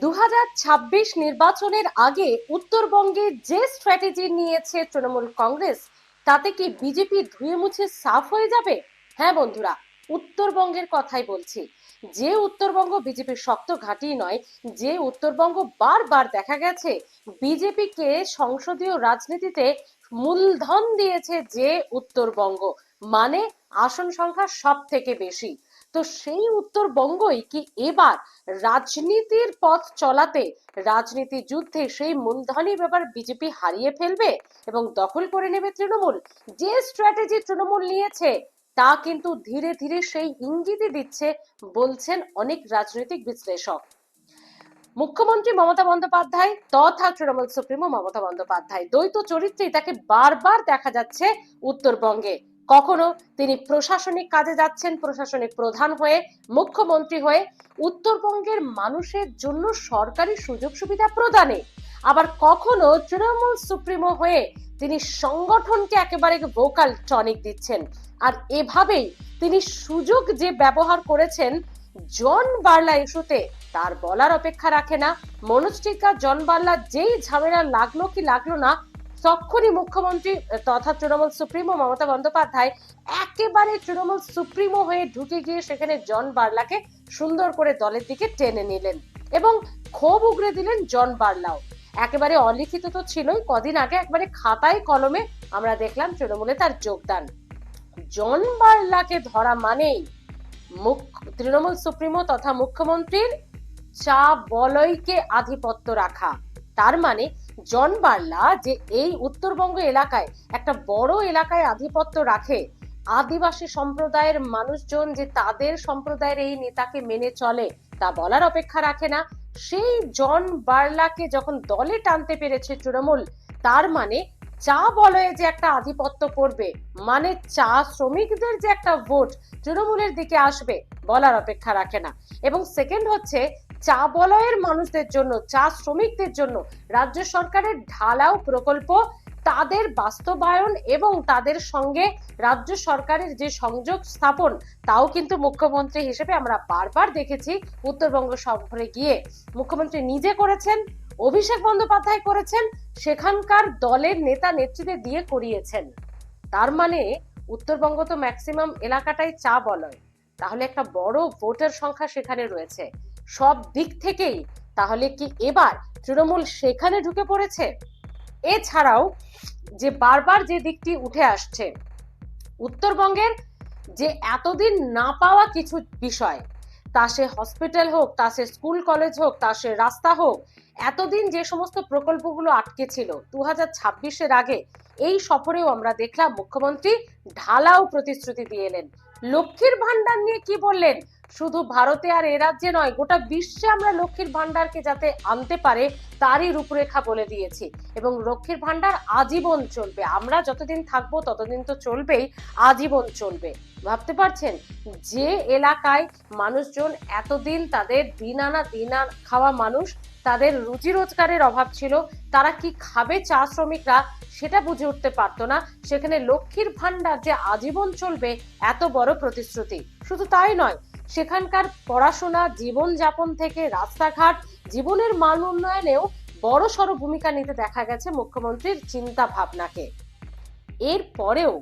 2026 নির্বাচনের আগে উত্তরবঙ্গে যে স্ট্র্যাটেজি নিয়েছে তৃণমূল কংগ্রেস, তাতে কি বিজেপি ধুয়ে মুছে সাফ হয়ে যাবে? হ্যাঁ বন্ধুরা, উত্তরবঙ্গের কথাই বলছি। যে উত্তরবঙ্গ বিজেপির শক্ত ঘাঁটি নয়, যে উত্তরবঙ্গ বারবার দেখা গেছে বিজেপিকে সংসদীয় রাজনীতিতে মূলধন দিয়েছে, যে উত্তরবঙ্গ মানে আসন সংখ্যা সব থেকে বেশি। তো সেই উত্তরবঙ্গই কি এবার রাজনীতির পথ চলাতে, রাজনীতি যুদ্ধে সেই মূলধনী ব্যাপার বিজেপি হারিয়ে ফেলবে এবং দখল করে নেবে তৃণমূল? যে স্ট্র্যাটেজি তৃণমূল নিয়েছে তা কিন্তু ধীরে ধীরে সেই ইঙ্গিতই দিচ্ছে, বলছেন অনেক রাজনৈতিক বিশ্লেষক। মুখ্যমন্ত্রী মমতা বন্দ্যোপাধ্যায় তথা তৃণমূল সুপ্রিমো মমতা বন্দ্যোপাধ্যায় দ্বৈত চরিত্রেই তাকে বারবার দেখা যাচ্ছে উত্তরবঙ্গে। কখনো তিনি প্রশাসনিক কাজে যাচ্ছেন, প্রশাসনিক প্রধান হয়ে, মুখ্যমন্ত্রী হয়ে উত্তরবঙ্গের মানুষের জন্য সরকারি সুযোগ সুবিধা প্রদানে, আবার কখনো তৃণমূল সুপ্রিমো হয়ে তিনি সংগঠনকে একেবারে ভোকাল টনিক দিচ্ছেন। আর এভাবেই তিনি সুযোগ যে ব্যবহার করেছেন জন বার্লা ইস্যুতে, তার বলার অপেক্ষা রাখে না। মনোজ টিকা জন বার্লা যেই ঝামেলা লাগলো কি লাগলো না, তখনই মুখ্যমন্ত্রী তথা তৃণমূল সুপ্রিমো মমতা বন্দ্যোপাধ্যায় একেবারে তৃণমূল সুপ্রিমো হয়ে ঢুকে গিয়ে সেখানে জন বার্লাকে সুন্দর করে দলের দিকে টেনে নিলেন এবং ক্ষোভ উগরে দিলেন জন বার্লাও। একেবারে অলিখিত তো ছিলই, কদিন আগে একবারে খাতায় কলমে আমরা দেখলাম তৃণমূলে তার যোগদান। জন বার্লাকে ধরা মানেই তৃণমূল সুপ্রিমো তথা মুখ্যমন্ত্রীর চা বলয়কে আধিপত্য রাখা। তার মানে জন বার্লা যে এই উত্তরবঙ্গ এলাকায় একটা বড় এলাকায় আধিপত্য রাখে, আদিবাসী সম্প্রদায়ের মানুষজন যে তাদের সম্প্রদায়ের এই নেতাকে মেনে চলে তা বলার অপেক্ষা রাখে না। সেই জন বার্লাকে যখন দলে টানতে পেরেছে তৃণমূল, তার মানে চা বলয়ে যে একটা আধিপত্য পড়বে, মানে চা শ্রমিকদের যে একটা ভোট তৃণমূলের দিকে আসবে বলার অপেক্ষা রাখে না। এবং সেকেন্ড হচ্ছে, চা বলয়ের মানুষদের জন্য, চা শ্রমিকদের জন্য রাজ্য সরকারের ঢালাও প্রকল্প, তাদের বাস্তবায়ন এবং তাদের সঙ্গে রাজ্য সরকারের যে সংযোগ স্থাপন, তাও কিন্তু মুখ্যমন্ত্রী হিসেবে আমরা বারবার দেখেছি উত্তরবঙ্গ সফরে গিয়ে মুখ্যমন্ত্রী নিজে করেছেন, অভিষেক বন্দ্যোপাধ্যায় করেছেন, সেখানকার দলের নেতা নেত্রীদের দিয়ে করিয়েছেন। তার মানে উত্তরবঙ্গ তো ম্যাক্সিমাম এলাকাটাই চা বলয়, তাহলে একটা বড় ভোটার সংখ্যা সেখানে রয়েছে সব দিক থেকেই। তাহলে কি এবার তৃণমূল সেখানে ঢুকে পড়েছে? এছাড়াও যে বারবার যে দিকটি উঠে আসছে, উত্তরবঙ্গের যে এতদিন না পাওয়া কিছু বিষয়, তা সে হসপিটাল হোক, তা সে স্কুল কলেজ হোক, তা সে রাস্তা হোক, এতদিন যে সমস্ত প্রকল্পগুলো আটকে ছিল 2026-এর আগে, এই সফরেও আমরা দেখলাম মুখ্যমন্ত্রী ঢালাও প্রতিশ্রুতি দিয়ে এলেন। লক্ষ্মীর ভান্ডার নিয়ে কি বললেন? শুধু ভারতে আর এ রাজ্যে নয়, গোটা বিশ্বে আমরা লক্ষ্মীর ভান্ডারকে যাতে আনতে পারে তারই রূপরেখা বলে দিয়েছি এবং লক্ষ্মীর ভান্ডার আজীবন চলবে। আমরা যতদিন থাকবো ততদিন তো চলবেই, আজীবন চলবে। ভাবতে পারছেন যে এলাকায় মানুষজন এতদিন তাদের দিন আনা খাওয়া মানুষ, তাদের রুজি রোজগারের অভাব ছিল, তারা কি খাবে চা শ্রমিকরা সেটা বুঝে উঠতে পারতো না, সেখানে লক্ষ্মীর ভান্ডার যে আজীবন চলবে এত বড় প্রতিশ্রুতি। শুধু তাই নয়, সেখানকার পড়াশোনা, জীবনযাপন থেকে রাস্তাঘাট, জীবনের মান উন্নয়নেও বড় সড় ভূমিকা নিতে দেখা গেছে মুখ্যমন্ত্রীর চিন্তা ভাবনাকে। এর পরেও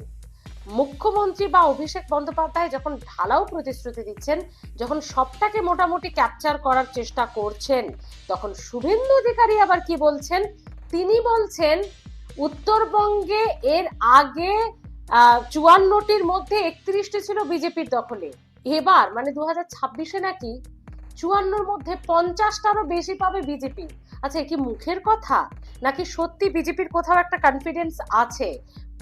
মুখ্যমন্ত্রী বা অভিষেক বন্দ্যোপাধ্যায় যখন ঢালাও প্রতিশ্রুতি দিচ্ছেন, যখন সবটাকে মোটামুটি ক্যাপচার করার চেষ্টা করছেন, তখন শুভেন্দু অধিকারী আবার কি বলছেন? তিনি বলছেন উত্তরবঙ্গে এর আগে 54টির মধ্যে 31টি ছিল বিজেপির দখলে, এবার মানে 2026-এ নাকি 54র মধ্যে 50টারও বেশি পাবে বিজেপি। আচ্ছা, কি মুখের কথা নাকি সত্যি বিজেপির কোথাও একটা কনফিডেন্স আছে,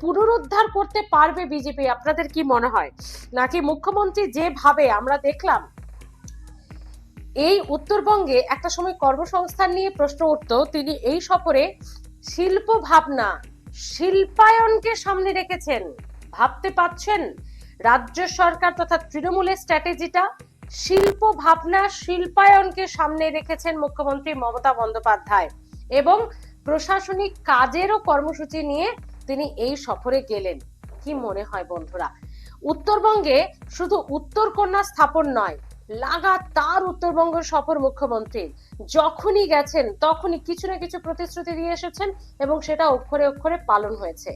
পুনরুদ্ধার করতে পারবে বিজেপি? আপনাদের কি মনে হয়? নাকি মুখ্যমন্ত্রী যেভাবে আমরা দেখলাম এই উত্তরবঙ্গে একটা সময় কর্মসংস্থান নিয়ে প্রশ্ন উঠতো, তিনি এই সফরে শিল্প ভাবনা, শিল্পায়নকে সামনে রেখেছেন। ভাবতে পাচ্ছেন রাজ্য সরকার তথা তৃণমূলের স্ট্র্যাটেজিটা? শিল্প ভাবনা, শিল্পায়নকে সামনে রেখেছেন মুখ্যমন্ত্রী মমতা বন্দ্যোপাধ্যায় এবং প্রশাসনিক কাজেরও কর্মসূচি নিয়ে তিনি এই সফরে গেলেন। কি মনে হয় বন্ধুরা, উত্তরবঙ্গে শুধু উত্তর কন্যা স্থাপন নয়, লাগাতার উত্তরবঙ্গ সফর মুখ্যমন্ত্রীর, যখনই গেছেন তখনই কিছু না কিছু প্রতিশ্রুতি দিয়ে এসেছেন এবং সেটা অক্ষরে অক্ষরে পালন হয়েছে।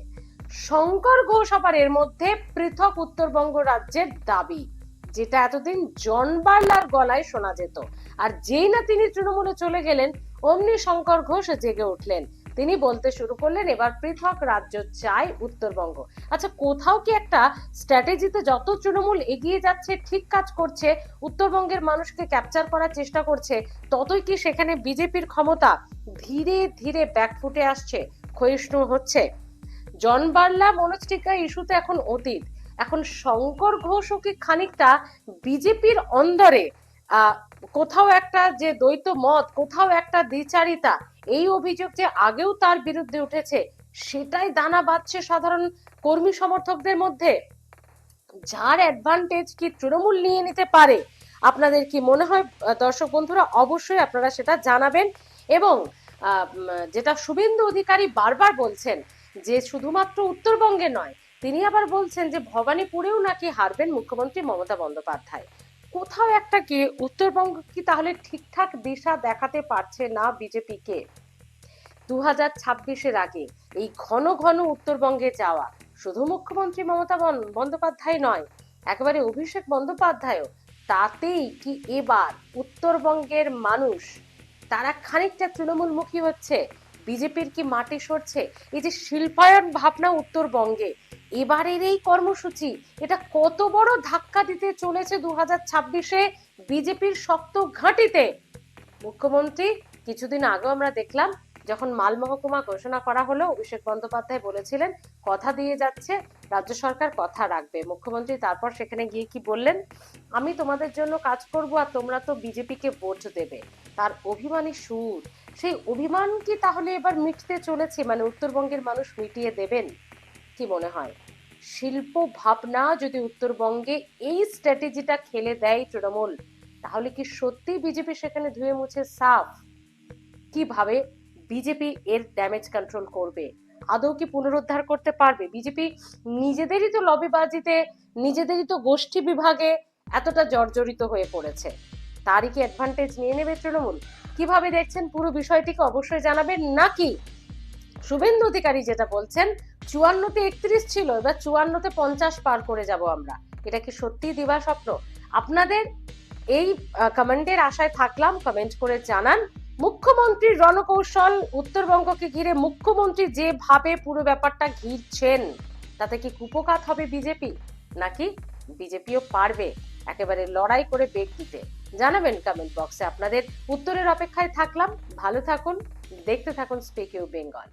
শঙ্কর ঘোষ আবার এর মধ্যে পৃথক উত্তরবঙ্গ রাজ্যের দাবি, যেটা এতদিন জন বার্লার গলায় শোনা যেত। আর যেই না তিনি তৃণমূলে চলে গেলেন, অমনি শঙ্কর ঘোষ জেগে উঠলেন। তিনি বলতে শুরু করলেন এবার পৃথক রাজ্য চাই উত্তরবঙ্গ। আচ্ছা, কোথাও কি একটা স্ট্র্যাটেজিতে যত তৃণমূল এগিয়ে যাচ্ছে, ঠিক কাজ করছে, উত্তরবঙ্গের মানুষকে ক্যাপচার করার চেষ্টা করছে, ততই কি সেখানে বিজেপির ক্ষমতা ধীরে ধীরে ব্যাকফুটে আসছে, ক্ষয়িষ্ণু হচ্ছে? জন বার্লা মনোজ টিকা ইস্যুতে এখন অতীত। এখন শঙ্কর ঘোষও কি খানিকটা বিজেপির অন্দরে কোথাও একটা যে দ্বৈত মত, কোথাও একটা দ্বিচারিতা, এই অভিযোগ যে আগেও তার বিরুদ্ধে উঠেছে, সেটাই দানা বাঁধছে সাধারণ কর্মী সমর্থকদের মধ্যে। যার অ্যাডভান্টেজ কি তৃণমূল নিয়ে নিতে পারে? আপনাদের কি মনে হয় দর্শক বন্ধুরা? অবশ্যই আপনারা সেটা জানাবেন। এবং যেটা শুভেন্দু অধিকারী বারবার বলছেন যে শুধুমাত্র উত্তরবঙ্গে নয়, তিনি আবার বলছেন যে ভবানীপুরেও নাকি হারবেন মুখ্যমন্ত্রী মমতা বন্দ্যোপাধ্যায়। কোথাও একটা কি উত্তরবঙ্গ কি তাহলে ঠিকঠাক দিশা দেখাতে পারছে না বিজেপিকে? 2026-এর আগে এই ঘন ঘন উত্তরবঙ্গে যাওয়া শুধু মুখ্যমন্ত্রী মমতা বন্দ্যোপাধ্যায় নয়, একেবারে অভিষেক বন্দ্যোপাধ্যায়ও। তাতেই কি এবার উত্তরবঙ্গের মানুষ তারা খানিকটা তৃণমূলমুখী হচ্ছে? বিজেপির কি মাটি সরছে? এই যে শিল্পায়ন ভাবনা উত্তরবঙ্গে, এবারের এই কর্মসূচি, এটা কত বড় ধাক্কা দিতে চলেছে 2026-এ বিজেপির শক্ত ঘাঁটিতে? মুখ্যমন্ত্রী কিছুদিন আগেও আমরা দেখলাম, যখন মাল মহকুমা ঘোষণা করা হলো, অভিষেক বন্দ্যোপাধ্যায় বলেছিলেন কথা দিয়ে যাচ্ছে, রাজ্য সরকার কথা রাখবে। মুখ্যমন্ত্রী তারপর সেখানে গিয়ে কি বললেন? আমি তোমাদের জন্য কাজ করব আর তোমরা তো বিজেপিকে ভোট দেবে। তার অভিমানী সুর, সেই অভিমান কি তাহলে এবার মিটতে চলেছে? মানে উত্তরবঙ্গের মানুষ মিটিয়ে দেবেন? কি মনে হয়? শিল্প ভাবনা যদি উত্তরবঙ্গে এই স্ট্র্যাটেজিটা খেলে দেয় তৃণমূল, তাহলে কি সত্যি বিজেপি সেখানে ধুয়ে মুছে সাফ? কিভাবে বিজেপি এর ড্যামেজ কন্ট্রোল করবে? আদৌ কি পুনরুদ্ধার করতে পারবে? বিজেপি নিজেদেরই তো লবিবাজিতে, নিজেদেরই তো গোষ্ঠী বিভাগে এতটা জর্জরিত হয়ে পড়েছে, তারই কি অ্যাডভান্টেজ নিয়ে নেবে তৃণমূল? কিভাবে দেখছেন পুরো বিষয়টিকে অবশ্যই জানাবেন। নাকি শুভেন্দু অধিকারী যেটা বলছেন 54-তে 31 ছিল, এবার 54-তে 50 পার করে যাব আমরা, এটা কি সত্যি দিবা স্বপ্ন? আপনাদের এই কমেন্টের আশায় থাকলাম, কমেন্ট করে জানান। মুখ্যমন্ত্রীর রণকৌশল উত্তরবঙ্গকে ঘিরে, মুখ্যমন্ত্রী যেভাবে পুরো ব্যাপারটা ঘিরছেন, তাতে কি কুপকাত হবে বিজেপি, নাকি বিজেপিও পারবে একেবারে লড়াই করে বেগ দিতে? জানাবেন কমেন্ট বক্সে। আপনাদের উত্তরের অপেক্ষায় থাকলাম। ভালো থাকুন, দেখতে থাকুন স্পিক ইউ বেঙ্গল।